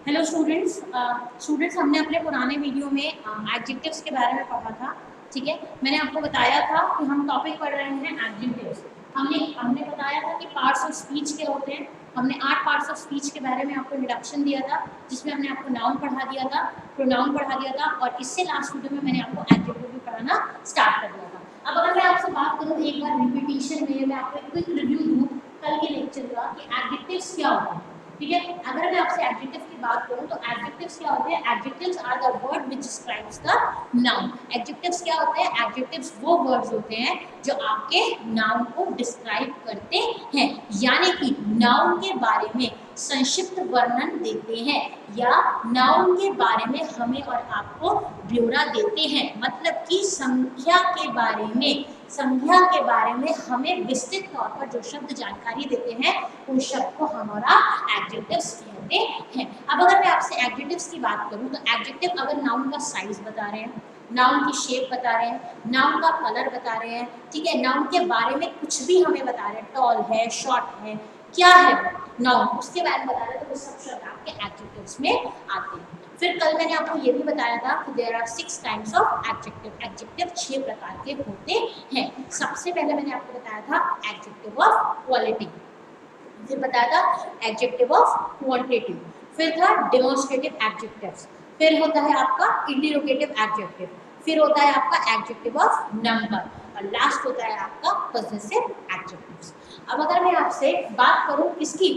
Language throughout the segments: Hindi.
Hello students. स्टूडेंट्स हमने अपने पुराने वीडियो में एडजेक्टिव्स के बारे में पढ़ा था। ठीक है, मैंने आपको बताया था कि हम टॉपिक पढ़ रहे हैं एडजेक्टिव्स। हमने हमने बताया था कि पार्ट्स ऑफ स्पीच क्या होते हैं। हमने 8 पार्ट्स ऑफ स्पीच के बारे में आपको इंट्रोडक्शन दिया था, जिसमें हमने आपको नाउन पढ़ा दिया था, प्रोनाउन पढ़ा दिया था, और इससे लास्ट वीडियो में मैंने आपको एडजेक्टिव भी पढ़ाना स्टार्ट कर दिया था। अब अगर मैं आपसे बात करूँ एक बार रिपीटिशन में, मैं आपको एक क्विक रिव्यू दूँ कल के लेक्चर का कि एडजेक्टिव्स क्या होते हैं। ठीक है, अगर मैं आपसे एडजेक्टिव की बात करूं तो एडजेक्टिव्स क्या होते हैं? Adjectives are the word which describes the noun. Adjectives क्या होते हैं? एडजेक्टिव्स वो वर्ड्स होते हैं जो आपके नाउन को डिस्क्राइब करते हैं, यानी कि नाउन के बारे में संक्षिप्त वर्णन देते हैं या नाउन के बारे में हमें और आपको ब्यौरा देते हैं। मतलब कि संज्ञा के बारे में हमें विस्तृत तौर पर जो शब्द जानकारी देते हैं उन शब्द को हमारा एडजेक्टिव्स कहते हैं। अब अगर मैं आपसे एडजेक्टिव्स की बात करूं तो एडजेक्टिव अगर नाउन का साइज बता रहे हैं, नाउन की शेप बता रहे हैं, नाउन का कलर बता रहे हैं, ठीक है, नाउन के बारे में कुछ भी हमें बता रहे हैं, टॉल है, शॉर्ट है, क्या है नाउन, उसके बारे में बता रहे हैं, तो वो सब शब्द आपके एडजेक्टिव्स में आते हैं। फिर कल मैंने आपको ये भी बताया था कि there are 6 types of adjective. Adjective 6 प्रकार के होते हैं। सबसे पहले मैंने आपको बताया था एडजेक्टिव ऑफ क्वालिटी, फिर बताया था एडजेक्टिव ऑफ क्वांटिटी, फिर था डेमोन्स्ट्रेटिव एडजेक्टिव्स, फिर होता है आपका इंटरोगेटिव एडजेक्टिव, फिर होता है आपका एडजेक्टिव ऑफ नंबर, और लास्ट होता है आपका पॉजेसिव एडजेक्टिव्स। अब अगर मैं आपसे बात करूं किसकी,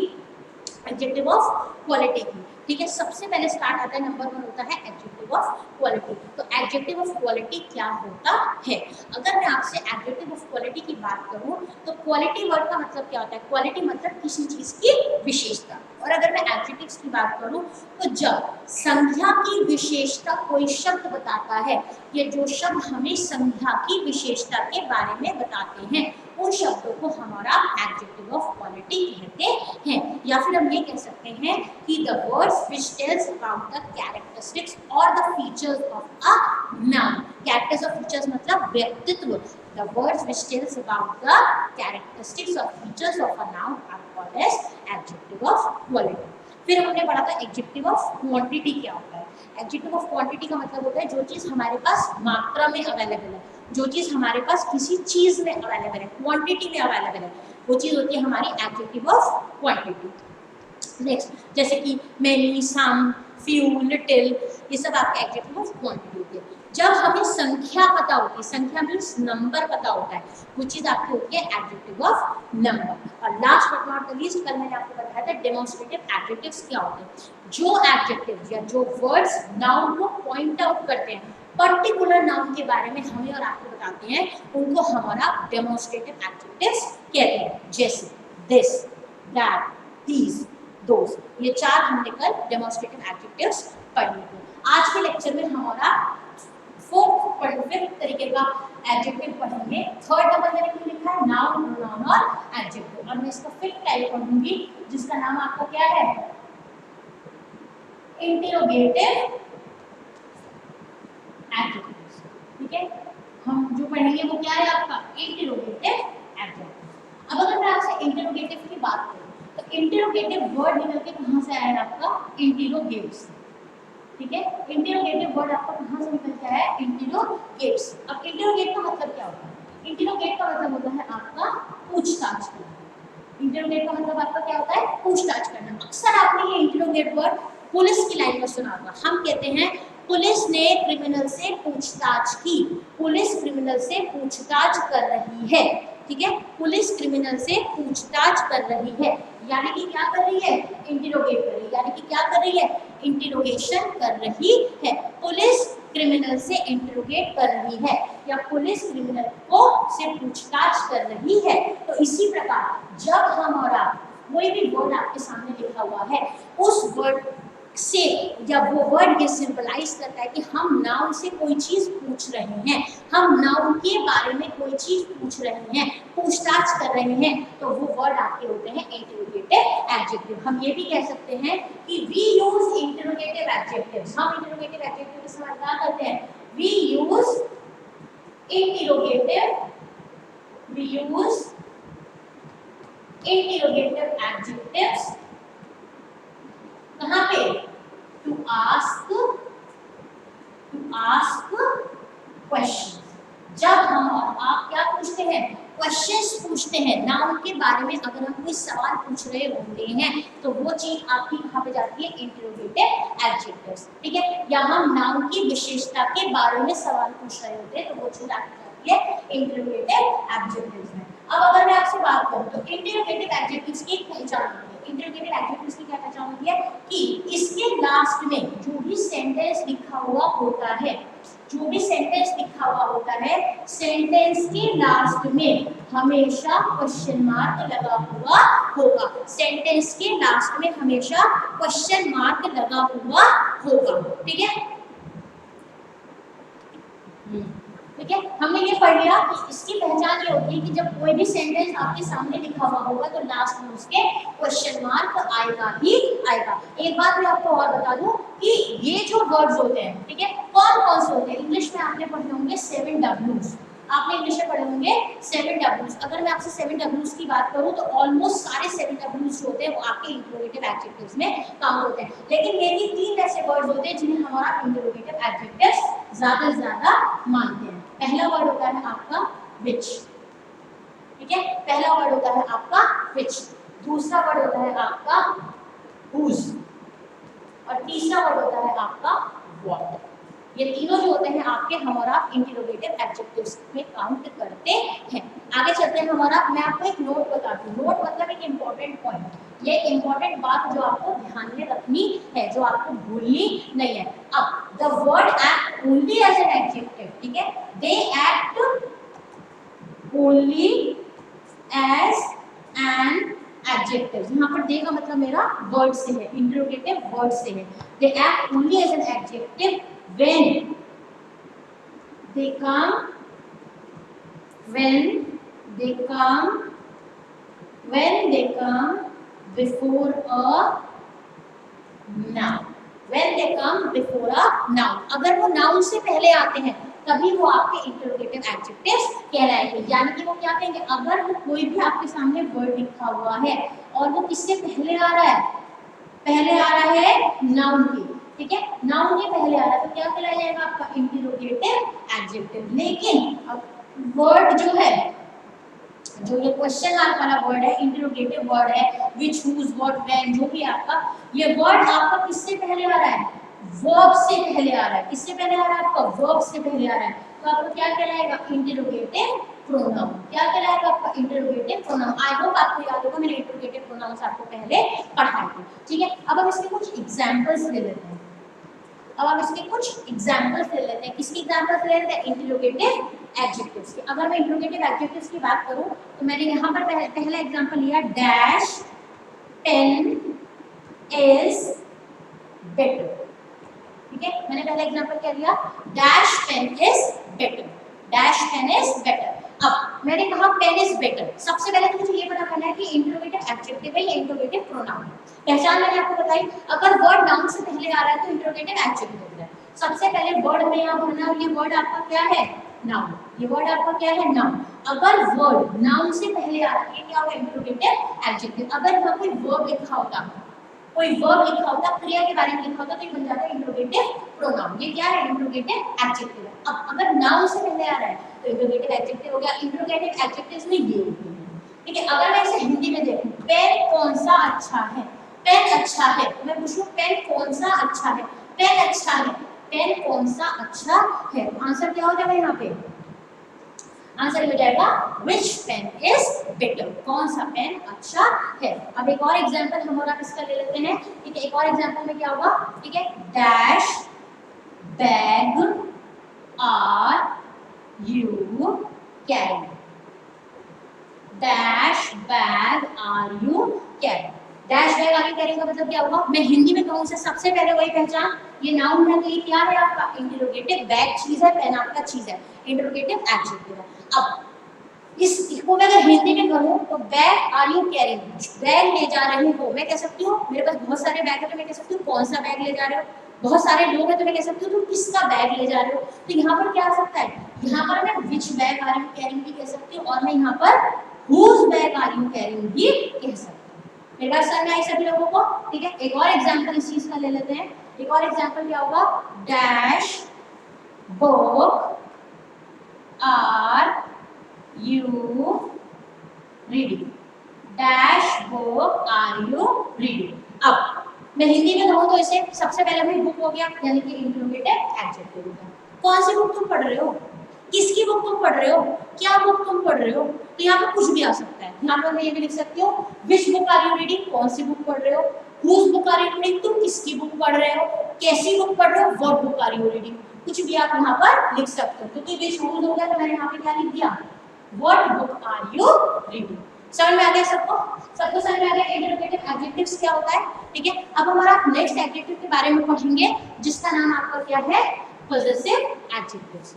एडजेक्टिव ऑफ क्वालिटी की, ठीक है, सबसे पहले स्टार्ट आता है, नंबर 1 होता है एडजेक्टिव ऑफ क्वालिटी। तो एडजेक्टिव ऑफ क्वालिटी क्या होता है? अगर मैं आपसे एडजेक्टिव ऑफ क्वालिटी की बात करूं तो क्वालिटी वर्ड का मतलब क्या होता है? क्वालिटी मतलब किसी चीज की विशेषता। और अगर मैं एडजेक्टिव्स की बात करूं तो जब संख्या की विशेषता कोई शब्द बताता है, ये जो शब्द हमें संख्या की विशेषता के बारे में बताते हैं, उन शब्दों को हमारा एडजेक्टिव ऑफ क्वालिटी कहते हैं। या फिर हम ये कह सकते हैं कि the words which tells about the characteristics और the features of a noun. Characters और फीचर्स मतलब व्यक्तित्व। The words which tells about the characteristics और features of a noun are called as adjective of quality. फिर हमने पढ़ा था एडजेक्टिव ऑफ क्वांटिटी क्या होता है। एडजेक्टिव ऑफ क्वांटिटी का मतलब होता है जो चीज हमारे पास मात्रा में अवेलेबल है, जो चीज हमारे पास किसी चीज में अवेलेबल है, क्वांटिटी में अवेलेबल है, वो चीज होती है हमारी एडजेक्टिव ऑफ क्वांटिटी। नेक्स्ट, जैसे कि मैनी, सम, फ्यू, लिटिल, ये सब आपके एडजेक्टिव ऑफ क्वांटिटी होती है। जब हमें संख्या पता होती है, संख्या मीन्स नंबर पता होता है, वो चीज आपकी होती है एडजेक्टिव ऑफ नंबर। और last but not the least, कल मैंने आपको बताया था डेमोन्स्ट्रेटिव एडजेक्टिव्स क्या होते हैं। जो एडजेक्टिव्स या जो वर्ड्स नाउन को पॉइंट आउट करते हैं, पर्टिकुलर नाउन के बारे में हमें और आपको बताते हैं, उनको हमारा डेमोन्स्ट्रेटिव एडजेक्टिव्स कहते हैं। जैसे दिस, दैट, दीज, दोस, ये 4 हमने कल डेमोन्स्ट्रेटिव एडजेक्टिव्स पढ़े थे। आज के लेक्चर में हमारा फिफ्थ तरीके का एडजेक्टिव पढ़ेंगे। थर्ड नंबर मैंने क्यों लिखा है? नाउन, प्रोनाउन और एडजेक्टिव। और मैं इसका फिफ्थ टाइप पढ़ूंगी जिसका नाम आपका क्या है? Interrogative adjectives. ठीक है, हम जो पढ़ेंगे वो क्या है आपका? Interrogative adjective. अब अगर मैं आपसे इंटरोगेटिव की बात करूं तो इंटरोगेटिव वर्ड निकल के कहां से आया है आपका? इंटरोगेट से। ठीक है, इंटरोगेटिव वर्ड आपका कहां से निकल के आया है? इंटरोगेट से। अब इंटरोगेट का मतलब क्या होता है? इंटरोगेट का मतलब होता है आपका पूछताछ करना। इंटरोगेट का मतलब आपका क्या होता है? पूछताछ करना। अक्सर आपने ये इंटरोगेट वर्ड पुलिस की लाइन में सुना होगा। हम कहते हैं पुलिस ने क्रिमिनल से पूछताछ की, पुलिस क्रिमिनल से पूछताछ कर रही है। ठीक है, पुलिस क्रिमिनल से पूछताछ कर रही है, यानी कि क्या कर रही है? इंटरोगेट कर रही है, यानी कि क्या कर रही है? इंटरोगेशन कर रही है। पुलिस क्रिमिनल से इंटरोगेट कर रही है या पुलिस क्रिमिनल को से पूछताछ कर रही है। तो इसी प्रकार जब हमारा कोई भी वर्ड आपके सामने लिखा हुआ है, उस वर्ड से या वो वर्ड ये सिंबलाइज करता है कि हम नाउन से कोई चीज पूछ रहे हैं, हम नाउन के बारे में कोई चीज पूछ रहे हैं, पूछताछ कर रहे हैं, तो वो वर्ड आपके होते हैं इंटरोगेटिव एडजेक्टिव। हम ये भी कह सकते हैं कि वी यूज इंटरोगेटिव एडजेक्टिव्स। हम इंटरोगेटिव एडजेक्टिव का इस्तेमाल क्या करते हैं? वी यूज इंटरोगेटिव एडजेक्टिव्स कहां पे? पूछते हैं, नाउन के बारे में अगर हम कोई सवाल पूछ रहे होते हैं तो वो चीज आपकी कहाँ पे जाती है, इंटरोगेटिव एडजेक्टिव्स। ठीक है, या हम नाउन की विशेषता के बारे में सवाल पूछ रहे होते हैं तो वो चीज आपकी जाती है इंटरोगेटिव एडजेक्टिव्स में। अब अगर मैं आपसे बात करूं तो इंटरोगेटिव एडजेक्टिव्स की पहचान होती है। इंटरोगेटिव एडजेक्टिव्स की क्या पहचान होती है कि इसके लास्ट में जो भी सेंटेंस लिखा हुआ होता है, जो भी सेंटेंस लिखा हुआ होता है, सेंटेंस के लास्ट में हमेशा क्वेश्चन मार्क लगा हुआ होगा। सेंटेंस के लास्ट में हमेशा क्वेश्चन मार्क लगा हुआ होगा। ठीक है, ठीक है, हमने ये पढ़ लिया कि इसकी पहचान ये होती है कि जब कोई भी सेंटेंस आपके सामने लिखा हुआ होगा तो लास्ट में उसके क्वेश्चन मार्क आएगा ही आएगा। एक बात मैं आपको और बता दूं कि ये जो वर्ड्स होते हैं, ठीक है, कौन कौन से होते हैं, इंग्लिश में आपने पढ़े होंगे 7 W's, आपने इंग्लिश में पढ़े होंगे 7 W's। अगर मैं आपसे 7 W's की बात करूं तो ऑलमोस्ट सारे 7 W's जो होते हैं वो आपके इंटरोगेटिव एडजेक्टिव्स में काउंट होते हैं, लेकिन मेरी 3 ऐसे वर्ड्स होते हैं जिन्हें हमारा इंटरोगेटिव एडजेक्टिव्स ज्यादा से ज्यादा मानते हैं। पहला वर्ड होता है आपका which, ठीक है, पहला वर्ड होता है आपका which, दूसरा वर्ड होता है आपका whose और तीसरा वर्ड होता है आपका what। ये तीनों जो होते हैं आपके हमारा इंटरोगेटिव एडजेक्टिव्स में काउंट करते हैं। आगे चलते हैं हमारा, मैं आपको एक नोट बताती हूँ। नोट मतलब एक इंपॉर्टेंट पॉइंट, ये इंपॉर्टेंट बात जो आपको ध्यान में रखनी है, जो आपको भूलनी नहीं है। अब the word act only as an adjective, ठीक है, they act only as an adjective. यहाँ पर दे का मतलब मेरा वर्ड से है, इंटरोगेटिव वर्ड से है। They act only as an adjective when they come before a noun, when they come before a noun, अगर वो नाउन से पहले आते हैं तभी वो आपके इंटरोगेटिव एडजेक्टिव्स कहलाएंगे। यानी कि वो क्या कहेंगे, अगर वो कोई भी आपके सामने वर्ड लिखा हुआ है और वो किससे पहले आ रहा है, पहले आ रहा है नाउन के, ठीक है, नाउन के पहले आ रहा है तो क्या कहलाया जाएगा आपका इंटरोगेटिव एडजेक्टिव। लेकिन अब वर्ड जो है, जो ये क्वेश्चन मार्क वाला वर्ड है, इंटरोगेटिव वर्ड है, which, whose, what, when, जो भी आपका ये वर्ड आपका किससे पहले आ रहा है, वर्ब से पहले आ रहा है। किससे पहले आ रहा है आपका, वर्ब से पहले आ रहा है, तो आपको क्या कहलाएगा, इंटरोगेटिव प्रोनाउन। क्या कहलाएगा आपका, इंटरोगेटिव प्रोनाउन। आई होप आपको याद होगा, मैंने इंटरोगेटिव प्रोनाउंस आपको पहले पढ़ाए थे। ठीक है, अब हम इसके कुछ एग्जांपल्स ले लेते हैं। अब हम इसके कुछ एग्जांपल्स ले लेते हैं। किसकी एग्जांपल्स ले लेते हैं, इंटरोगेटिव एडजेक्टिव्स की। अगर मैं इंटरोगेटिव एडजेक्टिव्स की बात करूं तो मैंने यहाँ पर पहला एग्जांपल लिया, डैश पेन इज बेटर। ठीक है, मैंने पहला एग्जांपल क्या लिया, dash pen is better, dash pen is better. अब मैंने कहा पेन इज बेटर, सबसे पहले तो मुझे ये पता करना है कि इंटरोगेटिव एडजेक्टिव है या इंटरोगेटिव प्रोनाउन। पहचान मैंने आपको बताई, अगर वर्ड नाउन से पहले आ रहा है तो इंटरोगेटिव एडजेक्टिव है। सबसे पहले वर्ड में यहाँ भरना, ये वर्ड आपका क्या है, नाउन। ये वर्ड आपका क्या है, नाउन। अगर वर्ड नाउन से पहले आ रहा है क्या होगा, इंटरोगेटिव एडजेक्टिव। अगर यहाँ कोई वर्ब लिखा होता, कोई वर्ब लिखा होता, क्रिया के बारे में लिखा होता तो ये बन जाता है इंटरोगेटिव प्रोनाउन। ये क्या है, इंटरोगेटिव एडजेक्टिव है। अब अगर नाउन से पहले आ रहा है तो इंटरोगेटिव एडजेक्टिव हो गया। इंटरोगेटिव एडजेक्टिव्स में ये होते हैं। ठीक है, अगर मैं इसे हिंदी में देखूं, पेन कौन सा अच्छा है, पेन अच्छा है, तो मैं पूछूं पेन कौन सा अच्छा है, पेन अच्छा है, पेन कौन सा अच्छा है, आंसर क्या हो जाएगा यहाँ पे, आंसर हो जाएगा which pen is better, कौन सा पेन अच्छा है। अब एक और एग्जांपल हम और आप इसका ले लेते हैं। ठीक है, एक और एग्जांपल में क्या होगा, ठीक है, dash bag are you carrying, dash bag are you carrying. Dash bag are you carrying का मतलब क्या होगा, मैं हिंदी में कहूँ से सबसे पहले वही पहचान, ये नाउन है तो ये क्या है आपका, इंटरोगेटिव, बैग चीज है, पेन आपका चीज है, इंटरोगेटिव एडजेक्टिव है। अब इसको मैं अगर हिंदी में कहूँ तो bag are you carrying, bag ले जा रहे हो, मैं कह सकती हूँ मेरे पास बहुत सारे बैग है तो मैं कह सकती हूँ कौन सा बैग ले जा रहे हो, बहुत सारे लोग हैं तो मैं कह सकती हूँ तुम किसका बैग ले जा रहे हो। तो यहाँ पर क्या आ सकता है, यहाँ पर मैं which bag are you carrying भी कह सकती हूँ और मैं यहाँ पर whose bag are you carrying भी कह सकती हूँ। मेरे पास समझ आई सभी लोगों को। ठीक है, एक और एग्जाम्पल इस चीज का ले लेते हैं। एक और एग्जाम्पल क्या होगा, dash book are you reading, dash book are you reading. अब मैं हिंदी में कहूँ तो इसे सबसे पहले भाई बुक हो गया, यानी कि इंटरोगेटिव एडजेक्टिव हो गया। कौन सी बुक तुम पढ़ रहे हो, किसकी बुक तुम पढ़ रहे हो, क्या बुक तुम पढ़ रहे हो, तो यहाँ पे कुछ भी आ सकता है। यहाँ पर मैं ये भी लिख सकती हूँ which book are you reading, कौन सी बुक पढ़ रहे हो, whose book are you reading, तुम किसकी बुक पढ़ रहे हो, कैसी बुक पढ़ रहे हो, what book are you reading, कुछ भी आप यहाँ पर लिख सकते हो। क्योंकि विच हुज हो गया तो मैंने यहाँ पे क्या लिख दिया, what book are you reading. समझ में आ गया सबको, सबको समझ में आ गया इंटरोगेटिव एडजेक्टिव्स क्या होता है। ठीक है, अब हमारा नेक्स्ट एडजेक्टिव के बारे में पढ़ेंगे जिसका नाम आपका क्या है, पॉजेसिव एडजेक्टिव्स।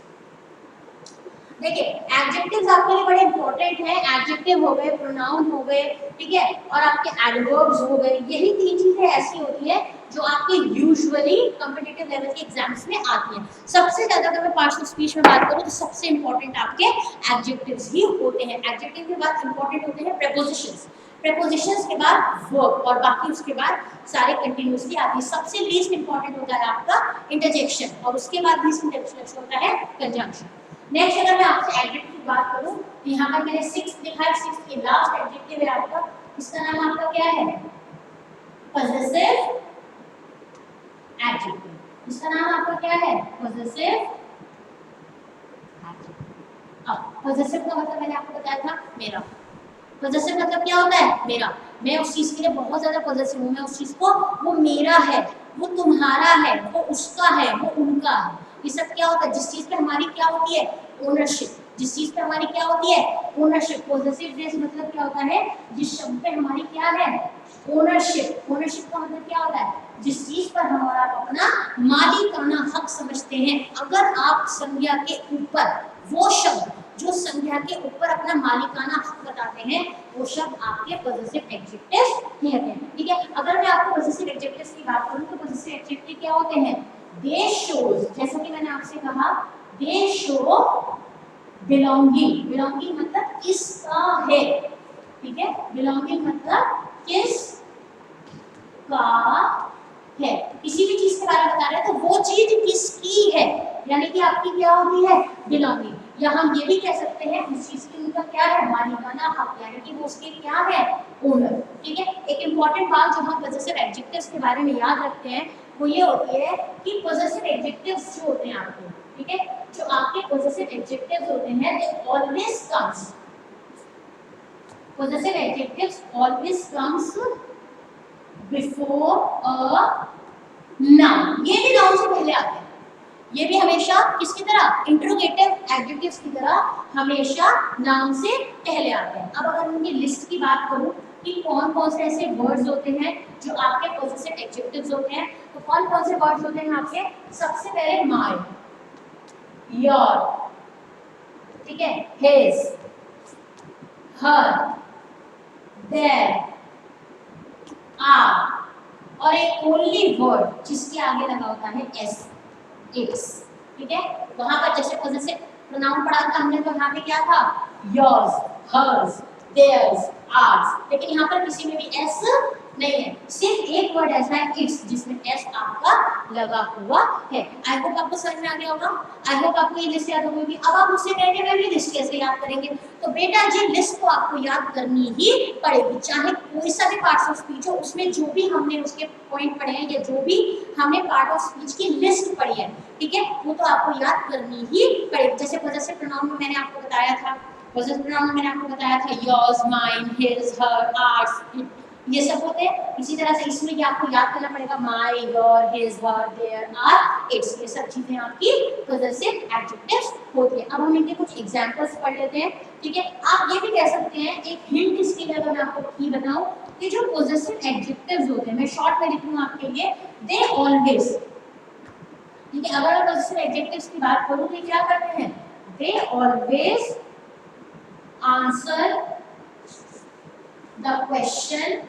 देखिए एडजेक्टिव्स आपके लिए बड़े इंपॉर्टेंट हैं, एडजेक्टिव हो गए, प्रोनाउन हो गए, ठीक है, और आपके एडवर्ब्स हो गए। यही तीन चीजें ऐसी होती है जो आपके यूजुअली कॉम्पिटिटिव लेवल के एग्जाम्स में आती हैं। सबसे ज्यादा अगर मैं पार्ट ऑफ स्पीच में बात करूं तो सबसे इंपॉर्टेंट आपके एडजेक्टिव्स ही होते हैं। एडजेक्टिव के बाद इंपॉर्टेंट होते हैं प्रीपोजिशंस, प्रीपोजिशंस के बाद वर्ब, और बाकी उसके बाद सारे कंटिन्यूअसली आती है। सबसे लीस्ट इंपॉर्टेंट होता है आपका इंटरजेक्शन, और उसके बाद लीस्ट इंटरजेक्शन होता है कंजंक्शन। नेक्स्ट अगर मैं आपसे एडजेक्टिव की बात करूं तो यहाँ पर मैंने 6 लिखा है, 6 के लास्ट एडजेक्टिव है आपका, इसका नाम आपका क्या है, पॉजेसिव एडजेक्टिव। इसका नाम आपका क्या है, पॉजेसिव एडजेक्टिव। अब पॉजेसिव का मतलब मैंने आपको बताया था मेरा, पॉजेसिव मतलब क्या होता है, मेरा, मैं उस चीज के लिए बहुत ज्यादा पॉजेसिव हूँ, मैं उस चीज को, वो मेरा है, वो तुम्हारा है, वो उसका है, वो उनका है। ये सब क्या होता है, जिस चीज पे हमारी क्या होती है, ओनरशिप, जिस चीज पे हमारी क्या होती है, ओनरशिप। पॉजेसिवनेस मतलब क्या होता है, जिस शब्द पे हमारी क्या है, ओनरशिप। ओनरशिप का मतलब क्या होता है, जिस चीज पर हमारा अपना मालिकाना हक समझते हैं। अगर आप संज्ञा के ऊपर वो शब्द जो संज्ञा के ऊपर अपना मालिकाना हक बताते हैं, वो शब्द आपके पॉजेसिव एडजेक्टिव्स कहते हैं। ठीक है, अगर मैं आपको पॉजेसिव एडजेक्टिव्स की बात करूं तो पॉजेसिव एडजेक्टिव क्या होते हैं, दे शोज, जैसा कि मैंने आपसे कहा, दे शो बिलोंगिंग, बिलोंगिंग मतलब किसका है, ठीक है, बिलोंगिंग मतलब किस का है, किसी भी चीज के बारे में बता रहे हैं तो वो चीज किसकी है, यानी कि आपकी क्या होती है, बिलोंगिंग। या हम ये भी कह सकते हैं उस चीज की उनका क्या है, मालिकाना हक, यानी कि वो उसके क्या है, ओनर। ठीक है, एक इंपॉर्टेंट बात जो हम पॉजेसिव एडजेक्टिव्स के बारे में याद रखते हैं वो ये होती है कि पॉजेसिव एडजेक्टिव्स जो होते हैं आपके, ठीक है, जो आपके पॉजेसिव एडजेक्टिव्स होते हैं they always comes, possessive adjectives always comes before a noun. ये भी नाउन से पहले आते हैं, ये भी हमेशा किसकी तरह, इंटरोगेटिव एडजेक्टिव्स की तरह हमेशा नाउन से पहले आते हैं। अब अगर उनकी लिस्ट की बात करूं कि कौन कौन से ऐसे वर्ड्स होते हैं जो आपके पॉजेसिव एडजेक्टिव्स होते हैं, तो कौन कौन से वर्ड्स होते हैं आपके, सबसे पहले माय, योर, ठीक है, हिज, हर, देयर, आर, और एक ओनली वर्ड जिसके आगे लगा होता है एस, इट्स। ठीक है, वहां पर जैसे पॉजेसिव प्रोनाउन पढ़ा था हमने, तो यहाँ पे क्या था, योर्स, हर्स, देयर्स, आर्स, लेकिन यहाँ पर किसी में भी एस नहीं है, सिर्फ एक वर्ड ऐसा है इट्स जिसमें एस आपका लगा हुआ है। आई होप आपको समझ में आ गया होगा, आई होप आपको ये लिस्ट याद होगी। अब आप मुझसे कहेंगे मैम ये लिस्ट कैसे याद करेंगे, तो बेटा जी लिस्ट को आपको याद करनी ही पड़ेगी, चाहे कोई सा भी पार्ट ऑफ स्पीच हो, उसमें जो भी हमने उसके पॉइंट पढ़े हैं या जो भी हमने पार्ट ऑफ स्पीच की लिस्ट पढ़ी है, ठीक है, वो तो आपको याद करनी ही पड़ेगी। जैसे पॉजेसिव प्रोनाउन में मैंने आपको बताया था, पॉजेसिव प्रोनाउन में मैंने आपको बताया था योर्स, माइन, हिज, हर, आर्स, ये सब होते हैं। इसी तरह से इसमें क्या आपको याद करना पड़ेगा, my, your, his, her, their, our, its, ये सब चीजें आपकी पॉजेसिव एडजेक्टिव्स होती है। अब हम इनके कुछ एग्जांपल्स पढ़ लेते हैं। ठीक है, आप ये भी कह सकते हैं, एक हिंट इसके लिए अगर मैं आपको की बताऊं कि जो पॉजेसिव एडजेक्टिव्स होते हैं, मैं शॉर्ट में लिखूंगा आपके लिए, दे ऑलवेज, ठीक है, अगर मैं पॉजेसिव एडजेक्टिव्स की बात करूं तो क्या करते हैं, they always answer the question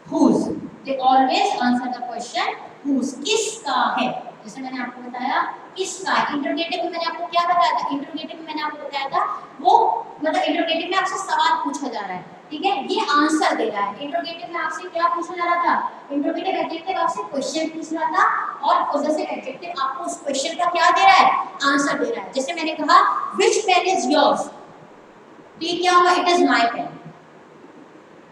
whose, they always answer the question whose, किसका है। जैसे मैंने आपको बताया किसका, इंटरोगेटिव में मैंने आपको क्या बताया था, इंटरोगेटिव में मैंने आपको बताया था वो मतलब इंटरोगेटिव में आपसे सवाल पूछा जा रहा है, ठीक है, ये आंसर दे रहा है। इंटरोगेटिव में आपसे क्या पूछा जा रहा था, इंटरोगेटिव एडजेक्टिव आपसे क्वेश्चन पूछ रहा था, और पॉजेसिव एडजेक्टिव आपको उस क्वेश्चन का क्या दे रहा है, आंसर दे रहा है। जैसे मैंने कहा व्हिच पेन इज योर्स, तो ये क्या होगा, it is my pen.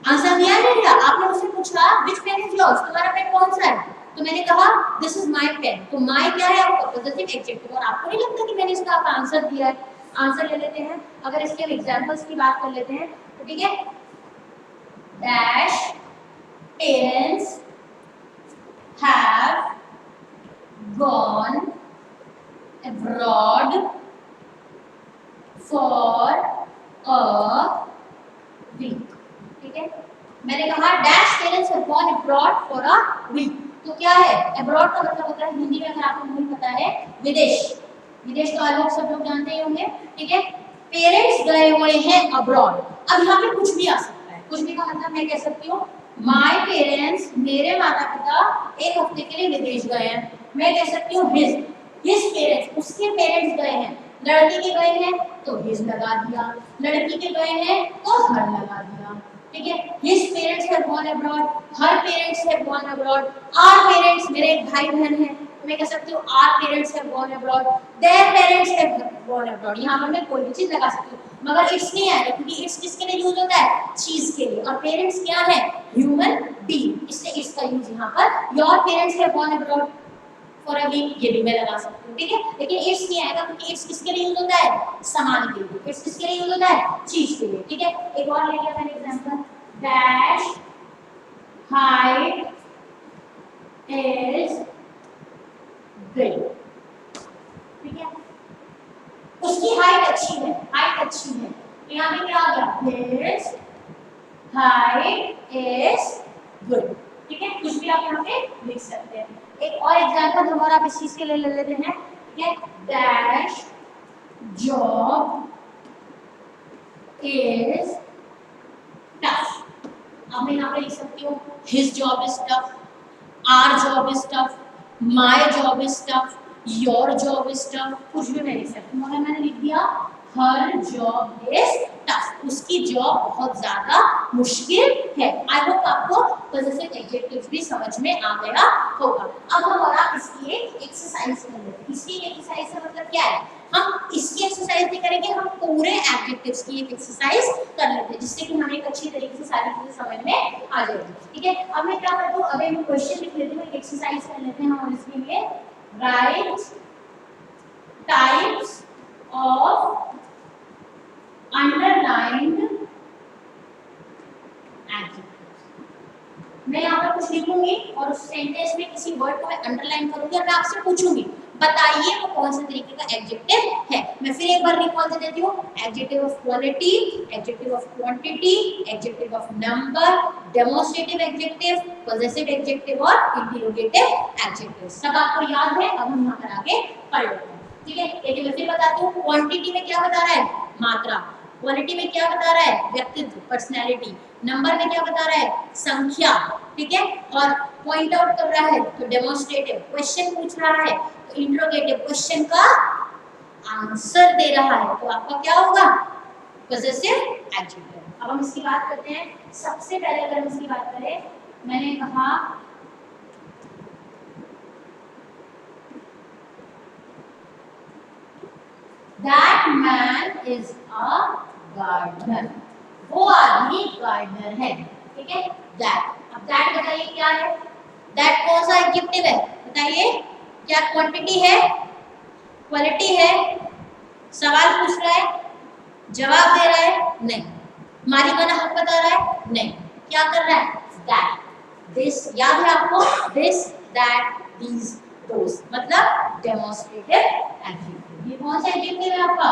Answer दिया नहीं दिया, आपने मुझसे पूछा व्हिच पेन इज योर्स, तुम्हारा पेन कौन सा है, तो मैंने कहा दिस इज माय पेन। तो माय क्या है आपका पॉजिटिव एडजेक्टिव, और आपको नहीं लगता कि मैंने इसका आपका आंसर दिया है। आंसर ले लेते हैं, अगर इसके हम एग्जांपल्स की बात कर लेते हैं तो ठीक है, dash parents have gone abroad for a week। ठीक है, मैंने कहा dash parents have gone abroad for a week, तो क्या है अब्रॉड का मतलब होता है हिंदी में, अगर आपको नहीं पता है, विदेश। विदेश तो आप लोग सब लोग जानते ही होंगे। ठीक है, पेरेंट्स गए हुए हैं अब्रॉड। अब यहाँ पे कुछ भी आ सकता है, कुछ भी का मतलब मैं कह सकती हूँ माय पेरेंट्स, मेरे माता पिता एक हफ्ते के लिए विदेश गए हैं। मैं कह सकती हूँ हिज पेरेंट्स, उसके पेरेंट्स गए हैं। लड़की के गए हैं तो हिज लगा दिया, लड़की के गए हैं तो हर लगा दिया। ठीक है, his parents have gone abroad, her parents have gone abroad, our parents, मेरे एक भाई बहन है, मैं कह सकती हूँ our parents have gone abroad, their parents have gone abroad. यहाँ पर मैं कोई भी चीज लगा सकती हूँ, मगर इट्स नहीं आएगा क्योंकि इट्स किसके लिए यूज होता है, चीज के लिए, और पेरेंट्स क्या है, ह्यूमन बीइंग, इसलिए इट्स का यूज यहाँ पर। Your parents have gone abroad for a week, ये भी मैं लगा सकती हूँ। ठीक है, लेकिन इट्स नहीं आएगा क्योंकि इट्स किसके लिए यूज होता है, सामान के लिए, इट्स किसके लिए यूज होता है, चीज के लिए। ठीक है, एक और ले लिया मैंने example, dash height is great. ठीक है, उसकी हाइट अच्छी है, हाइट अच्छी है, तो यहाँ पे क्या आ गया, हिज हाइट इज गुड। ठीक है, कुछ भी आप यहाँ पे लिख सकते हैं। एक और एग्जांपल हमारा आप इस चीज के लिए ले लेते हैं, ठीक है, डैश जॉब इज टफ। अब मैं यहाँ पे लिख सकती हूँ his job is tough, our job is tough, my job is tough, your job is tough, कुछ भी मैं लिख सकती हूँ। मगर मैंने लिख दिया हर जॉब इज टफ, उसकी जॉब बहुत ज्यादा मुश्किल है। आई होप आपको पॉजिटिव एडजेक्टिव्स भी समझ में आ गया होगा। अब हम और आप इसकी एक एक्सरसाइज कर लेते हैं। इसकी एक्सरसाइज का मतलब क्या है, हम इसकी एक्सरसाइज नहीं करेंगे, हम पूरे एडजेक्टिव्स की एक एक्सरसाइज कर लेते हैं, जिससे कि हमें एक अच्छी तरीके से सारी चीजें समझ में आ जाएगी। ठीक है, अब मैं क्या करता हूँ, अगर मैं क्वेश्चन लिख लेती हूँ, एक एक्सरसाइज कर लेते हैं हम इसके लिए, right types of underlined adjectives. मैं यहाँ पर कुछ लिखूंगी और उस सेंटेंस में किसी वर्ड को मैं अंडरलाइन करूंगी और मैं आपसे पूछूंगी बताइए वो कौन से तरीके का एडजेक्टिव है। मैं फिर एक बार रिकॉल दे देती हूँ, adjective of quality, adjective of quantity, adjective of number, demonstrative adjective, possessive adjective और इंटरोगेटिव एडजेक्टिव। सब आपको याद है, अब हम यहाँ पर आगे पढ़ लेते हैं। ठीक है, एक मैं फिर बताती हूँ, क्वांटिटी में क्या बता रहा है, मात्रा, क्वालिटी में क्या बता रहा है, व्यक्तित्व, पर्सनैलिटी, नंबर में क्या बता रहा है, संख्या। ठीक है, और पॉइंट आउट कर रहा है तो डेमोन्स्ट्रेटिव, क्वेश्चन पूछ रहा है तो इंटरोगेटिव, क्वेश्चन का आंसर दे रहा है, तो आपका क्या होगा, पॉजेसिव एडजेक्टिव। अब हम इसकी बात करते हैं। सबसे पहले अगर हम इसकी बात करें, मैंने कहा that man is a gardener, वो आदमी गार्डनर है। ठीक है, that, अब that बताइए क्या है, that कौन सा एडजेक्टिव है बताइए, क्या क्वांटिटी है, क्वालिटी है, सवाल पूछ रहा है, जवाब दे रहा है, नहीं, मालिकाना हक बता रहा है, नहीं, क्या कर रहा है, that, this, याद है आपको, this, that, these, those, मतलब डेमोन्स्ट्रेटिव एडजेक्टिव। ये कौन सा एडजेक्टिव है आपका,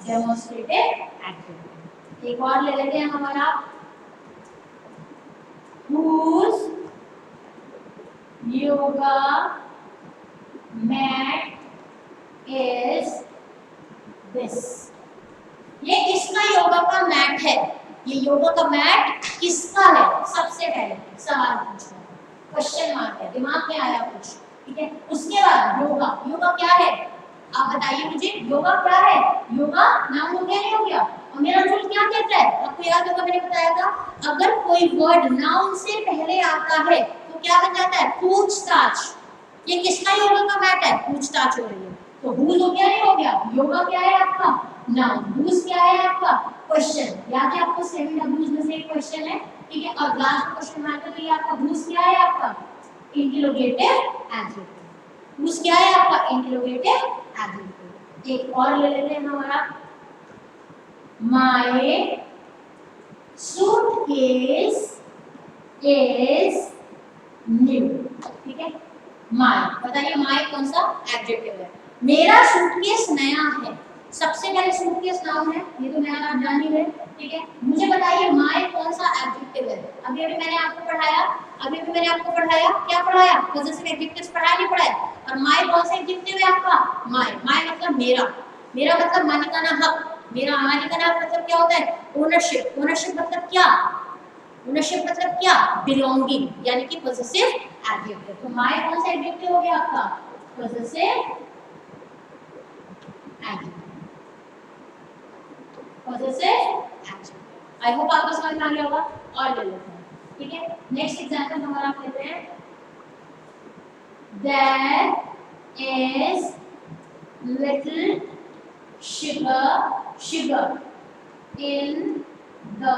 डेमोन्स्ट्रेटिव एडजेक्टिव। एक और ले लेते हैं हमारा, whose yoga mat is this, ये किसका योगा का मैट है, ये योगा का मैट किसका है, सबसे पहले सवाल पूछना, क्वेश्चन मार्क है, दिमाग में आया कुछ। ठीक है, उसके बाद योगा, योगा क्या है आप बताइए मुझे, योगा क्या है, योगा नाम हो गया नहीं हो गया, और मेरा रूल क्या कहता है, आपको याद होगा मैंने बताया था, अगर कोई वर्ड नाउन से पहले आता है तो क्या बन जाता है, पूछताछ। ये किसका योगा का मैट है, पूछताछ हो रही है, तो हुज हो गया नहीं हो गया, योगा क्या है आपका नाउन, हुज क्या है आपका क्वेश्चन, याद है आपको 7 W's में से एक क्वेश्चन है, ठीक है। और लास्ट क्वेश्चन मार्क है, तो ये आपका व्यूज क्या है, आपका इंटरोगेटिव एडजेक्टिव। व्यूज क्या है आपका इंटरोगेटिव एडजेक्टिव। एक और ले लेते हैं हमारा, माय सूटकेस इज न्यू, ठीक है। माय, बताइए माय कौन सा एडजेक्टिव है। मेरा सूटकेस नया है, सबसे पहले सूटकेस नाउन है, ये तो नया आप जान ही रहे, ठीक है। मुझे बताइए माय कौन सा एडजेक्टिव है। अभी अभी मैंने आपको पढ़ाया, क्या पढ़ाया, पॉजिटिव एडजेक्टिव्स पढ़ाया नहीं पढ़ाया। और माय कौन सा एडजेक्टिव है आपका, माय, माय मतलब मेरा, मेरा मतलब मालिकाना हक, मेरा मालिकाना हक मतलब क्या होता है, ओनरशिप। ओनरशिप मतलब क्या, ओनरशिप मतलब क्या, बिलोंगिंग, यानी कि पॉजिटिव एडजेक्टिव। तो माय कौन सा एडजेक्टिव हो गया आपका, positive adjective, positive adjective. I hope आपको समझ में आ गया होगा। और ले लेते हैं, ठीक है। नेक्स्ट एग्जांपल हमारा आप लेते हैं, there is little sugar in the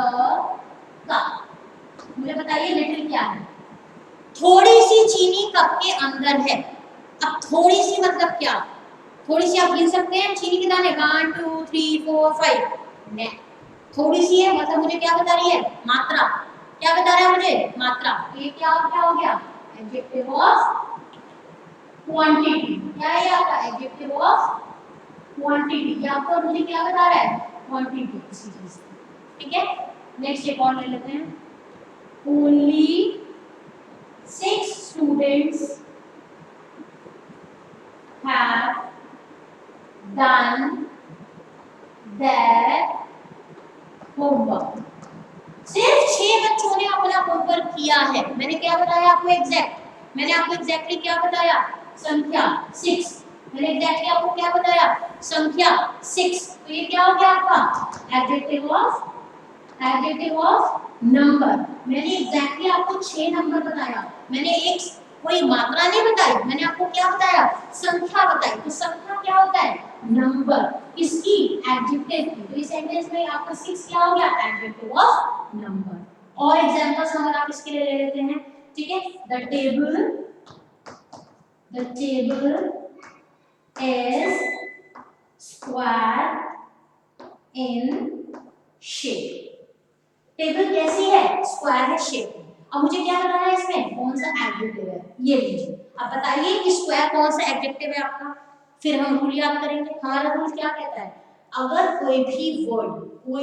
cup। मुझे बताइए लिटिल क्या है, थोड़ी सी चीनी कप के अंदर है। अब थोड़ी सी मतलब क्या, थोड़ी सी आप गिन सकते हैं चीनी के दाने, 1 2 3 4 5, नहीं, थोड़ी सी है मतलब मुझे क्या बता रही है, मात्रा। क्या बता रहा है मुझे, मात्रा। ये क्या हो गया, एडजेक्टिव ऑफ क्वांटिटी। क्या है आपका एडजेक्टिव ऑफ क्वांटिटी, ये आपको मुझे क्या बता रहा है, क्वांटिटी किसी चीज की, ठीक है। नेक्स्ट एक और ले लेते हैं, only 6 students have done their homework। सिर्फ 6 बच्चों ने अपना होमवर्क किया है। मैंने क्या बताया आपको एग्जैक्ट, मैंने आपको एग्जैक्टली क्या बताया, संख्या 6। मैंने एग्जैक्टली आपको क्या बताया, संख्या 6। तो ये क्या हो गया आपका एडजेक्टिव ऑफ नंबर। मैंने एग्जैक्टली आपको 6 नंबर बताया, मैंने एक कोई मात्रा नहीं बताई, मैंने आपको क्या बताया, संख्या बताई। तो संख्या क्या होता है, नंबर, किसकी, एडजेक्टिव की। तो इस सेंटेंस में आपका 6 क्या हो गया, एडजेक्टिव ऑफ नंबर। और एग्जांपल्स अगर आप इसके लिए ले लेते हैं, ठीक है। The table is square in shape। Table कैसी है, स्क्वायर है शेप में। अब मुझे क्या बताना है इसमें, कौन सा एडजेक्टिव है, ये लीजिए। अब बताइए कि स्क्वायर कौन सा एडजेक्टिव है आपका, फिर हम रूल याद करेंगे। हमारा रूल क्या कहता है, अगर कोई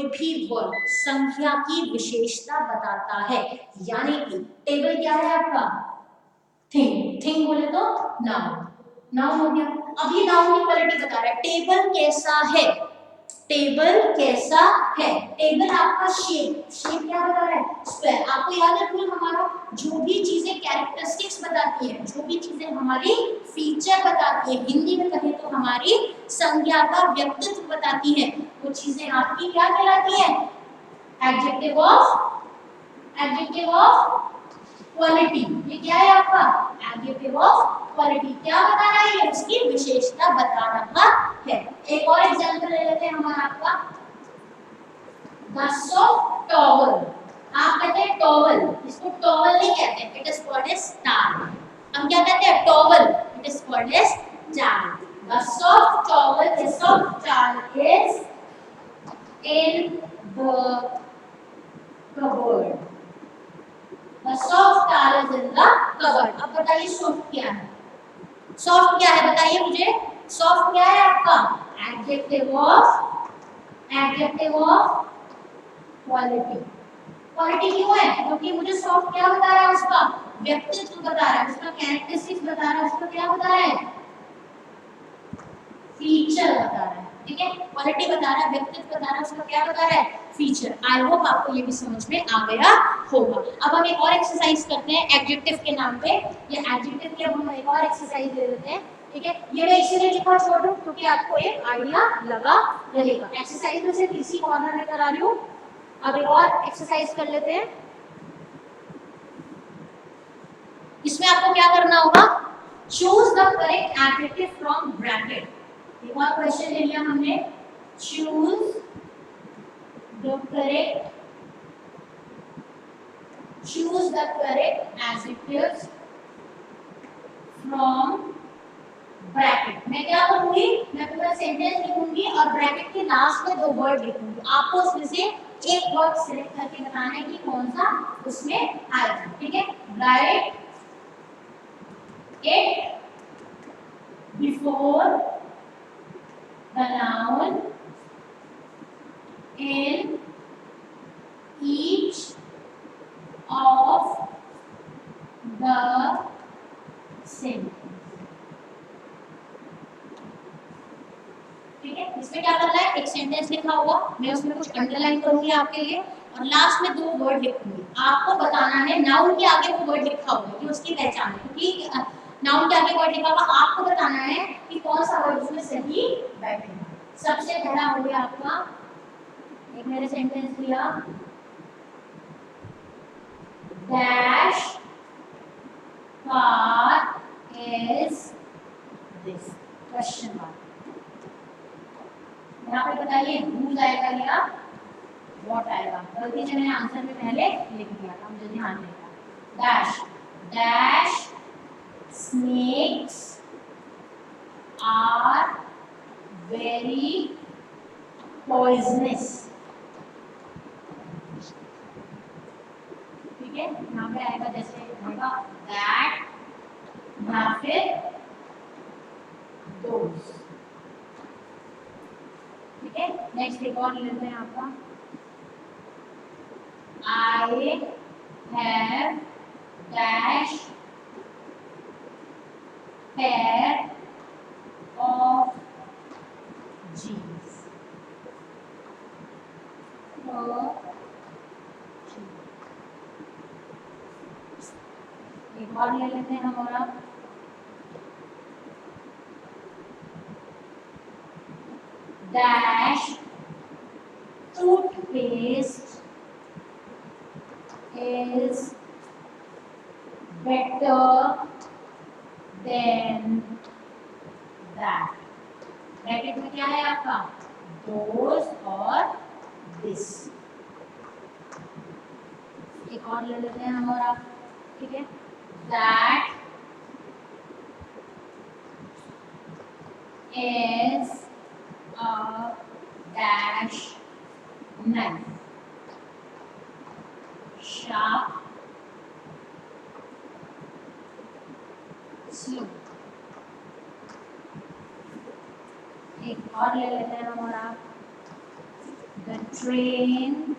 भी वर्ड संख्या की विशेषता बताता है, यानी कि टेबल क्या है आपका, थिंग बोले तो नाउन हो गया। अब ये नाउन की क्वालिटी बता रहा है, टेबल कैसा है, टेबल आपका शेप क्या बता रहा है, स्क्वायर। आपको याद है रूल हमारा, जो भी चीजें कैरेक्टरिस्टिक्स बताती है, जो भी चीजें हमारी फीचर बताती है, हिंदी में कहें तो हमारी संज्ञा का व्यक्तित्व बताती है, वो चीजें आपकी क्या कहलाती है, एडजेक्टिव ऑफ क्वालिटी। ये क्या है आपका एडजेक्टिव ऑफ क्वालिटी, क्या बता रहा है, ये उसकी विशेषता बता रहा है। एक और एग्जांपल ले लेते हैं हमारा आपका, द सॉफ्ट टॉवल। आप कहते हैं टॉवल, इसको टॉवल नहीं कहते हैं, it is called as towel. हम क्या कहते हैं, towel, it is called as towel. The soft towel is in the cupboard. The soft towel is in the cupboard। अब बताइए सॉफ्ट क्या है, बताइए मुझे, सॉफ्ट क्या है आपका, एडजेक्टिव ऑफ क्वालिटी। क्वालिटी क्यों है, क्योंकि मुझे सॉफ्ट क्या बता रहा है, उसका व्यक्तित्व बता रहा है, उसका कैरेक्टरिस्टिक्स बता रहा है, उसका क्या बता रहा है, फीचर बता रहा है, ठीक है। क्वालिटी बता रहा है, व्यक्तित्व बता रहा है, उसका क्या बता रहा है, फीचर। आई होप आपको ये भी समझ में आ गया होगा। अब हम एक और एक्सरसाइज करते हैं एडजेक्टिव के नाम पे। ये एडजेक्टिव की अब हम एक और एक्सरसाइज ले लेते हैं, ठीक है। ये मैं इसीलिए लिखा छोड़ दूं क्योंकि आपको एक आइडिया लगा रहेगा। एक्सरसाइज में सिर्फ इसी कॉर्नर में करा रही हूं। अब एक और एक्सरसाइज कर लेते हैं। इसमें आपको क्या करना होगा, choose the correct adjective from bracket. एक और क्वेश्चन ले लिया हमने, choose the correct, choose the correct adjectives from bracket. मैं क्या करूंगी, मैं पूरा सेंटेंस लिखूंगी और ब्रैकेट के लास्ट में 2 वर्ड लिखूंगी। आपको उसमें से एक वर्ड सिलेक्ट करके बताना है कि कौन सा उसमें आएगा। ठीक है, right it before the noun in each of the sentence. ठीक है, इसमें क्या करना है, एक सेंटेंस लिखा हुआ, मैं उसमें कुछ अंडरलाइन करूंगी आपके लिए और लास्ट में 2 वर्ड लिखूंगी। आपको बताना है नाउन के आगे वो वर्ड लिखा हुआ है, ये उसकी पहचान है, क्योंकि नाउन के आगे वर्ड लिखा हुआ, आपको बताना है कि कौन सा वर्ड उसमें सही बैठेगा। सबसे पहला हो गया आपका, एक मैंने सेंटेंस दिया, dash car is this, question mark. यहाँ पे बताइए हु आएगा या व्हाट आएगा। गलती से मैंने आंसर में पहले लिख दिया था, मुझे ध्यान नहीं था। Dash dash snakes are very poisonous. ठीक है, यहाँ पे आएगा जैसे आएगा दैट या फिर दोस। ठीक है, नेक्स्ट एक और लेते हैं आपका, I have dash pair of jeans. एक और ले लेते हैं हमारा, dash toothpaste is better than that। Bracket में क्या है आपका, those और this। एक और ले लेते हैं हमारा, ठीक है, that is a dash knife, sharp, slow। एक और ले लेते हैं हमारा, the train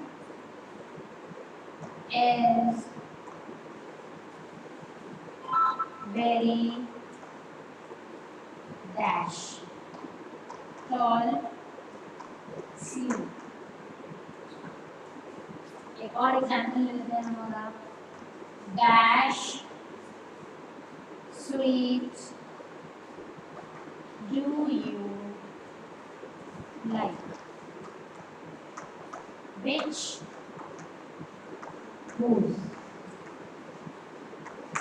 is very dash tall, slow। एक और एग्जाम्पल ले लेते हैं हमारा, dash sweet do you like, which whose।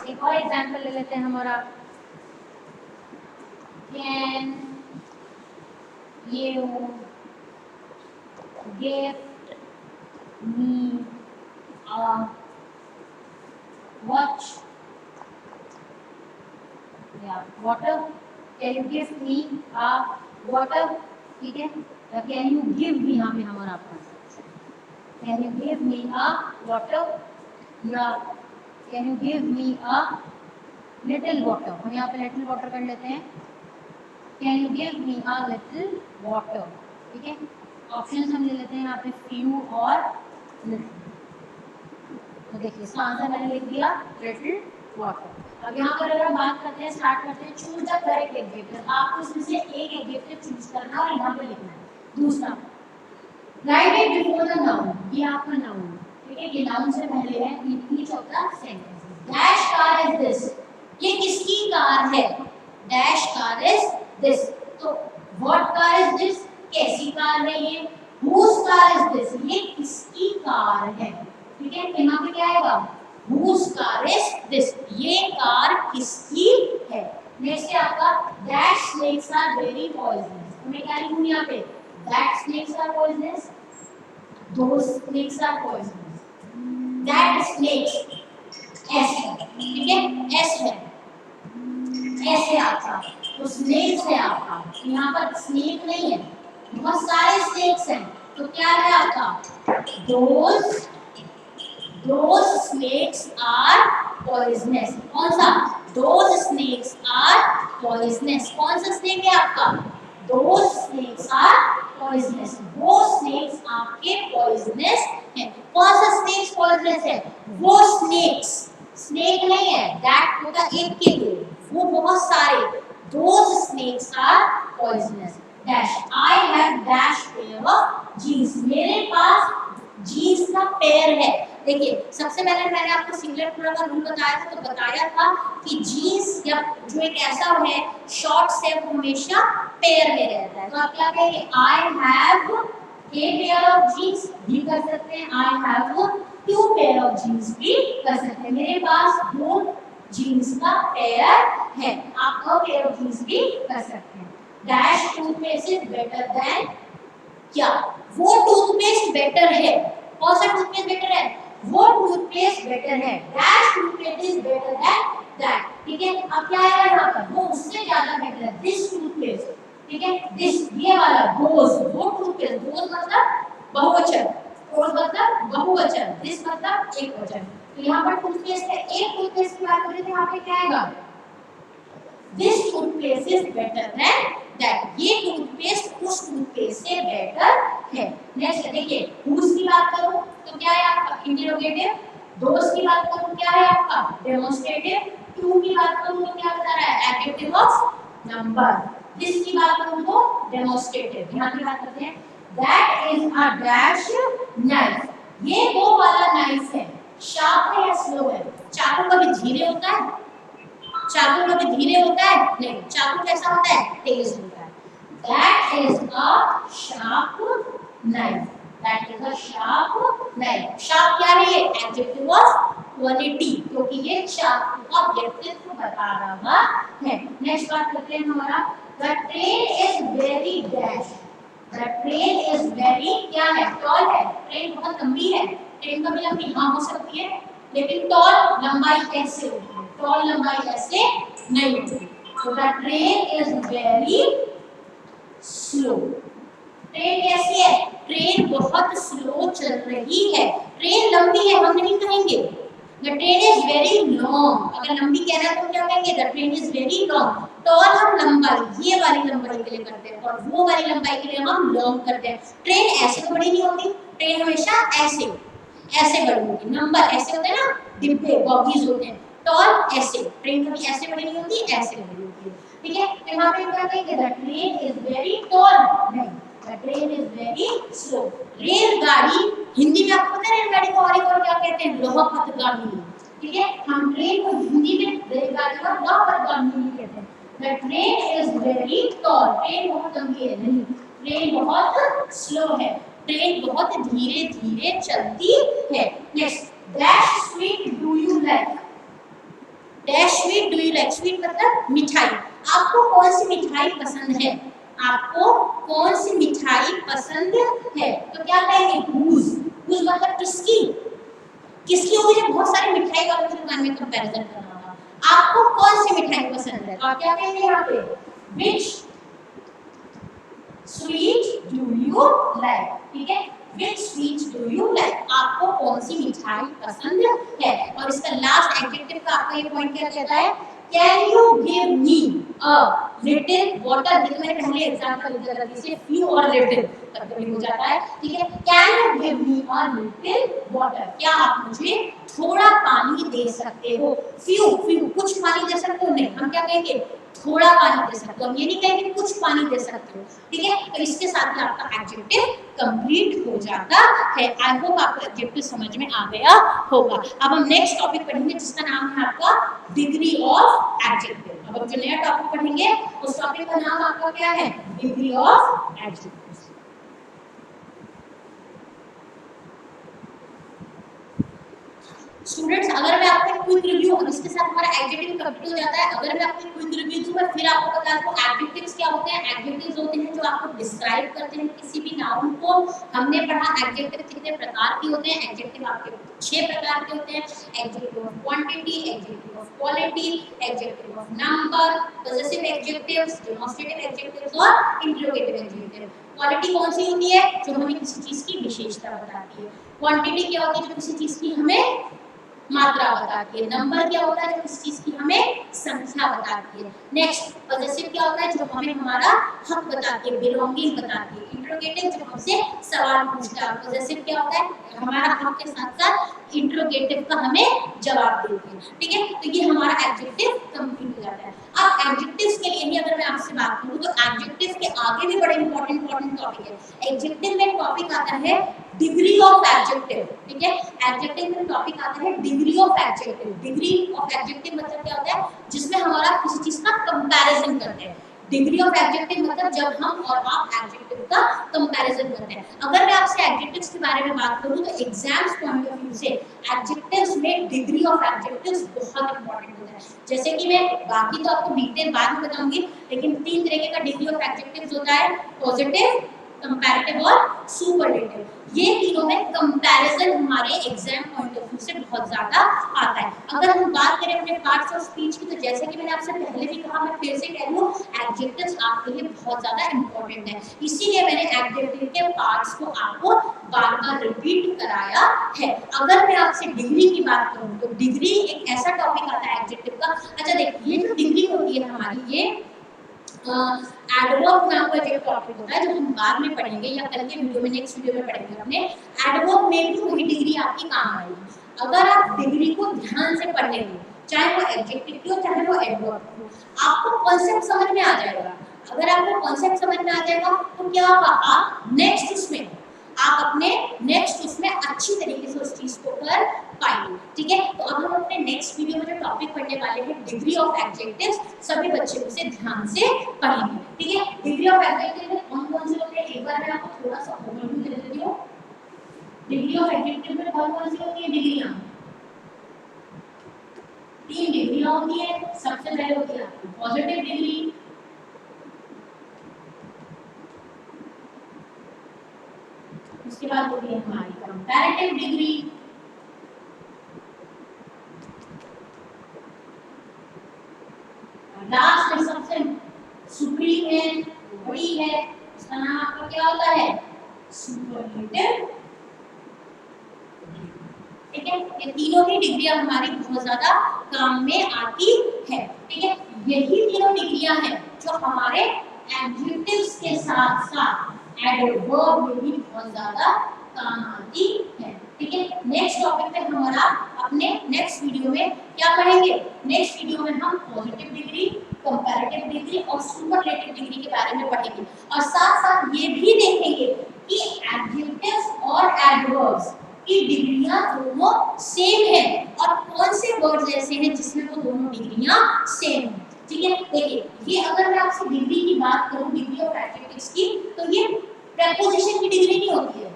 एक और एग्जाम्पल ले लेते हैं हमारा, can you gift me a watch या water, can you give me a water। ठीक है, कैन यू गिव भी यहाँ पे हमारा आपका, can you give me a water या can you give me a little water. हम यहाँ पे लिटिल वाटर कर लेते हैं, can you give me a little water. ठीक है, ऑप्शंस हम ले लेते हैं यहाँ पे फ्यू और लिटिल। तो देखिए इसका आंसर मैंने लिख दिया लिटिल वाटर। अब यहाँ पर अगर हम बात करते हैं, स्टार्ट करते हैं, चूज द करेक्ट एडजेक्टिव। आपको इसमें से एक एडजेक्टिव चूज करना है और यहाँ पे लिखना है। दूसरा, right it before the noun, ये आपका नाउन है। ठीक है, ये नाउन से पहले है, each of the sentence. Dash car is this, ये किसकी कार है, डैश कार इज दिस। तो व्हाट कार इज दिस, कैसी कार है ये, हुज कार इज दिस, ये किसकी कार है। ठीक है, यहाँ पे क्या आएगा, Whose car is this, ये कार किसकी है। नेक्स्ट है आपका, that snakes are very poisonous। मैं क्या लिखूंगी यहाँ पे, that snakes are poisonous। those snakes are poisonous. That snakes S है, ठीक है, S है, S है आपका, तो snakes है आपका, यहाँ पर snake नहीं है, बहुत सारे snakes हैं, तो क्या है आपका, those snakes are poisonous. कौन सा, those snakes are poisonous, कौन सा snake है आपका, those snakes are poisonous, वो snakes आपके poisonous हैं। कौन सा snakes poisonous है, वो snakes, snake नहीं है, that होगा एक के लिए, वो बहुत सारे, those snakes are poisonous. Dash, I have dash pair of jeans, मेरे पास जीन्स का पेयर है। देखिए सबसे पहले मैंने आपको सिंगुलर प्लूरल का रूल बताया था, तो बताया था कि जीन्स या जो एक ऐसा है शॉर्ट से हमेशा पेयर में रहता है, तो आप क्या कहेंगे, I have a pair of jeans भी कर सकते हैं, I have two pair of jeans भी कर सकते हैं, मेरे पास दो जीन्स का पेयर है, आप अ पेयर ऑफ जीन्स भी कर सकते हैं। Dash toothpaste is better than, क्या वो टूथपेस्ट बेटर है, कौन सा टूथपेस्ट बेटर है, वो टूथपेस्ट बेटर है, that toothpaste is better than that, ठीक है। अब क्या आएगा यहाँ पर, वो उससे ज्यादा बेटर है, दिस टूथपेस्ट, ठीक है, दिस ये वाला, दोस, वो टूथपेस्ट, दोस मतलब बहुवचन, दोस मतलब बहुवचन, दिस मतलब एक वचन, तो यहाँ पर टूथपेस्ट है, एक टूथपेस्ट की बात करें तो यहाँ पे क्या आएगा, this toothpaste is better than that, ये टूथपेस्ट उस टूथपेस्ट से बेटर है। नेक्स्ट देखिए, हुज की बात करूं तो क्या है आपका, इंटरोगेटिव, दोस की बात करूं क्या है आपका, डेमोंस्ट्रेटिव, टू की बात करूं तो क्या बता रहा है, एडजेक्टिव ऑफ नंबर, दिस की बात करूं तो डेमोंस्ट्रेटिव। यहाँ की बात करते हैं, that is a dash knife, ये वो वाला नाइफ है, शार्प है या स्लो है, चाकू कभी धीरे होता है, चाकू कभी धीरे होता है, नहीं, चाकू कैसा होता है, तेज होता है। That is a sharp knife. That is a sharp knife. Sharp क्या है, ये adjective of quality, क्योंकि ये चाकू का व्यक्तित्व बता रहा है। नेक्स्ट बात करते हैं हमारा, the train is very dash. The train is very क्या है, tall है, ट्रेन बहुत लंबी है, ट्रेन कभी लंबी हाँ हो सकती है, लेकिन टॉल लंबाई कैसे होती है, टॉल लंबाई ऐसे नहीं होती, तो the train is very slow, train कैसी है, ट्रेन बहुत स्लो चल रही है, ट्रेन लंबी है हम नहीं कहेंगे, the train is very long, अगर लंबी कहना है तो क्या कहेंगे, the train is very long, tall हम लंबाई ये वाली लंबाई के लिए करते हैं और वो वाली लंबाई के लिए हम लॉन्ग करते हैं, ट्रेन ऐसे तो बड़ी नहीं होती, ट्रेन हमेशा ऐसे बड़ी होती, नंबर ऐसे होते हैं ना, डिब्बे बॉगीज होते हैं, टॉल ऐसे, ट्रेन कभी ऐसे बड़ी नहीं होती, ऐसे बड़ी होती है, ठीक है। तो यहाँ पे क्या कहेंगे, the train is very tall, नहीं, the train is very slow. रेलगाड़ी, हिंदी में आपको पता है रेलगाड़ी को और एक और क्या कहते हैं, लोहपथगामी, ठीक है, हम ट्रेन को हिंदी में रेलगाड़ी को लोहपथगामी कहते हैं। The train is very toll, train बहुत लंबी है, नहीं, ट्रेन बहुत स्लो है, ट्रेन बहुत धीरे धीरे चलती है। Next, dash sweet do you like, dash sweet do you like, sweet मतलब मिठाई, आपको कौन सी मिठाई पसंद है, आपको कौन सी मिठाई पसंद है, तो क्या कहेंगे, हुज, हुज मतलब किसकी, किसकी होगी, जब बहुत सारी मिठाई वालों की दुकान में कंपैरिजन करना होगा, आपको कौन सी मिठाई पसंद है, तो आप क्या कहेंगे यहाँ पे, विच स्वीट डू यू लाइक, ठीक है, विच स्वीट डू यू लाइक, आपको कौन सी मिठाई पसंद है। और इसका लास्ट एडजेक्टिव का आपका ये पॉइंट क्या कहता है, can you give me a little water, ये मैंने पहले एग्जांपल दिया था, जैसे फ्यू और लिटिल कभी हो जाता है, ठीक है, can you give me a little water, क्या आप मुझे थोड़ा पानी दे सकते हो, फ्यू फ्यू कुछ पानी दे सकते हो, नहीं, हम क्या कहेंगे, थोड़ा पानी दे सकते हो, हम ये नहीं कहेंगे कुछ पानी दे सकते हो, ठीक है। तो इसके साथ ही आपका एडजेक्टिव कंप्लीट हो जाता है। आई होप आपको एडजेक्टिव समझ में आ गया होगा। अब हम नेक्स्ट टॉपिक पढ़ेंगे जिसका नाम है आपका डिग्री ऑफ एडजेक्टिव। अब हम जो नया टॉपिक पढ़ेंगे उस टॉपिक का नाम आपका क्या है, डिग्री ऑफ एडजेक्टिव। स्टूडेंट्स, अगर मैं आपको क्विक रिव्यू और इसके साथ हमारा एडजेक्टिव कंप्लीट हो जाता है। अगर मैं आपको क्विक रिव्यू दूं, मैं फिर आपको बता दूं एडजेक्टिव्स क्या होते हैं। एडजेक्टिव्स होते हैं जो आपको डिस्क्राइब करते हैं किसी भी नाउन को। हमने पढ़ा एडजेक्टिव कितने प्रकार के होते हैं। एडजेक्टिव आपके 6 प्रकार के होते हैं। Adjective of quantity, adjective of quality, adjective of number, possessive adjectives, demonstrative adjectives और इंटरोगेटिव एडजेक्टिव। क्वालिटी कौन सी होती है? जो हमें किसी चीज की विशेषता बताती है। क्वांटिटी क्या होती है? जो किसी चीज की हमें मात्रा बताती है। नंबर क्या होता है? जो किसी चीज की हमें संख्या बताती है। नेक्स्ट पॉजेसिव क्या होता है? जो हमें हमारा हक बताती है, बिलोंगिंग बताती है। इंटरोगेटिव जो हमसे सवाल पूछता है। पॉजेसिव क्या होता है? हमारा हक के साथ साथ इंटरोगेटिव का हमें जवाब देती है। ठीक है, तो ये हमारा एडजेक्टिव कंप्लीट हो जाता है। अब एडजेक्टिव्स के लिए ही अगर मैं आपसे बात करूं तो एडजेक्टिव के आगे भी बड़े इंपॉर्टेंट टॉपिक है। एडजेक्टिव में टॉपिक आता है डिग्री ऑफ एडजेक्टिव। ठीक है, एडजेक्टिव में टॉपिक आता है degree of adjective. Degree of adjective मतलब क्या होता है? जिसमें हमारा किसी चीज का कंपैरिजन करते हैं। डिग्री ऑफ एडजेक्टिव मतलब जब हम और आप एडजेक्टिव का कंपैरिजन करते हैं। अगर मैं आपसे एडजेक्टिव्स के बारे में बात करूं तो एग्जाम्स पॉइंट ऑफ व्यू से एडजेक्टिव्स में डिग्री ऑफ एडजेक्टिव्स बहुत इंपॉर्टेंट होता है। जैसे कि मैं बाकी तो आपको डिटेल बाद में बताऊंगी, लेकिन 3 तरीके का डिग्री ऑफ एडजेक्टिव्स होता है, पॉजिटिव, कंपैरेटिव और सुपरलेटिव। ये तीनों में कंपैरिजन हमारे एग्जाम पॉइंट ऑफ व्यू से बहुत ज्यादा आता है। अगर हम बात करें अपने पार्ट्स ऑफ स्पीच की, तो जैसे कि मैंने आपसे पहले भी कहा, मैं फिर से कह दूं, एडजेक्टिव्स आपके लिए बहुत ज्यादा इंपॉर्टेंट है। इसीलिए मैंने एडजेक्टिव के पार्ट्स को आपको बार-बार रिपीट कराया है। अगर मैं आपसे डिग्री की बात करूं तो डिग्री एक ऐसा टॉपिक आता है एडजेक्टिव का। अच्छा देखिए, ये जो डिग्री होती है हमारी, ये एडवर्ब नाम का एक टॉपिक होता है जो हम बाद में पढ़ेंगे या कल के वीडियो में, नेक्स्ट वीडियो में पढ़ेंगे। अपने एडवर्ब में भी वही डिग्री आपकी काम आएगी। अगर आप डिग्री को ध्यान से पढ़ेंगे, चाहे वो एडजेक्टिव की हो चाहे वो एडवर्ब की हो, आपको कॉन्सेप्ट समझ में आ जाएगा। अगर आपको कॉन्सेप्ट समझ में आ जाएगा तो क्या होगा? आप नेक्स्ट उसमें अच्छी तरीके से उस चीज को कर पाएंगे। ठीक है, तो अब हम अपने नेक्स्ट वीडियो में जो टॉपिक पढ़ने वाले हैं डिग्री ऑफ एडजेक्टिव्स, सभी बच्चे उसे ध्यान से पढ़ेंगे। ठीक है, डिग्री ऑफ एडजेक्टिव में कौन कौन से होते हैं एक बार मैं आपको थोड़ा सा ओवरव्यू दे देती हूं। डिग्री ऑफ एडजेक्टिव में कौन कौन सी होती है डिग्रियां? 3 डिग्रियां होती है। सबसे पहले होती है आपकी पॉजिटिव डिग्री, उसके बाद होती है हमारी कंपैरेटिव डिग्री, लास्ट में सबसे सुप्रीम है, बड़ी है, उसका नाम आपका क्या होता है? सुपरलेटिव। ठीक है, ये तीनों ही डिग्रियां हमारी बहुत ज्यादा काम में आती है। ठीक है, यही तीनों डिग्रियां हैं जो हमारे एडजेक्टिव्स के साथ साथ एडवर्ब में भी बहुत ज्यादा काम आती है। ठीक है, नेक्स्ट टॉपिक पे हमारा अपने नेक्स्ट वीडियो में क्या पढ़ेंगे? नेक्स्ट वीडियो में हम पॉजिटिव डिग्री, कंपैरेटिव डिग्री और सुपरलेटिव डिग्री के बारे में पढ़ेंगे और साथ साथ ये भी देखेंगे कि एडजेक्टिव्स और एडवर्ब्स की डिग्रियां दोनों सेम है और कौन से वर्ड्स ऐसे हैं जिसमें वो दोनों डिग्रियां सेम है। ठीक है, देखिए, ये अगर मैं आपसे डिग्री की बात करूं, डिग्री ऑफ एडजेक्टिव्स की, तो ये प्रेपोजिशन की डिग्री नहीं होती है,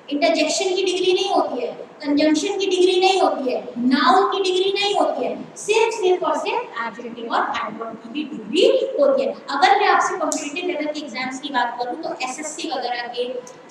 इंटरजेक्शन की डिग्री नहीं होती है, कंजंक्शन की डिग्री नहीं होती है, नाउन की डिग्री नहीं होती है, सिर्फ और सिर्फ एडजेक्टिव और एडवर्ब की भी डिग्री होती है। अगर मैं आपसे कॉम्पिटिटिव लेवल के एग्जाम्स की बात करूं तो एसएससी वगैरह के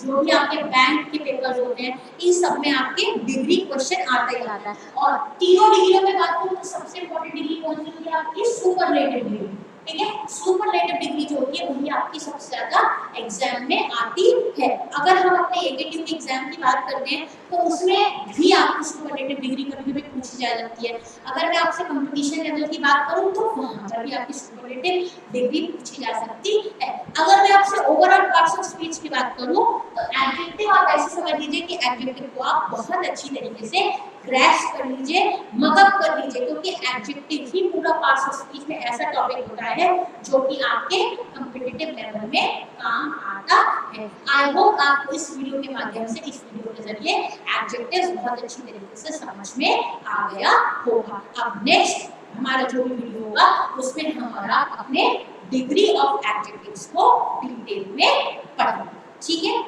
जो भी आपके बैंक के पेपर्स होते हैं, इन सब में आपके डिग्री क्वेश्चन आता ही आता है। और तीनों डिग्रियों में बात करूं तो सबसे इंपॉर्टेंट डिग्री कौन सी होती है? आपकी सुपरलेटिव डिग्री। ठीक है, सुपरलेटिव डिग्री जो होती है वही आपकी सबसे ज्यादा एग्जाम में आती है। अगर हम अपने एकेटीव के एग्जाम की बात करते हैं तो उसमें भी आपकी सुपरलेटिव डिग्री कभी भी पूछी जा जाती है। अगर मैं आपसे कंपटीशन लेवल की बात करूं तो वहां पर भी आपकी सुपरलेटिव डिग्री पूछी जा सकती है। अगर मैं आपसे ओवरऑल पार्ट्स ऑफ स्पीच की बात करूं तो एडजेक्टिव आप ऐसे समझ लीजिए कि एडजेक्टिव को आप बहुत अच्छी तरीके से ग्रैस्प कर लीजिए, मगअप कर लीजिए, क्योंकि एडजेक्टिव ही पूरा पार्ट्स ऑफ स्पीच में ऐसा टॉपिक होता है जो कि आपके कॉम्पिटिटिव लेवल में काम आता है। आई होप आपको इस वीडियो के माध्यम से, इस वीडियो के जरिए एडजेक्टिव्स बहुत अच्छी तरीके से समझ में आ गया होगा। अब नेक्स्ट हमारा जो वीडियो होगा उसमें हमारा अपने डिग्री ऑफ एडजेक्टिव्स को डिटेल में पढ़ेंगे। ठीक है,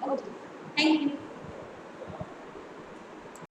ओके, थैंक यू।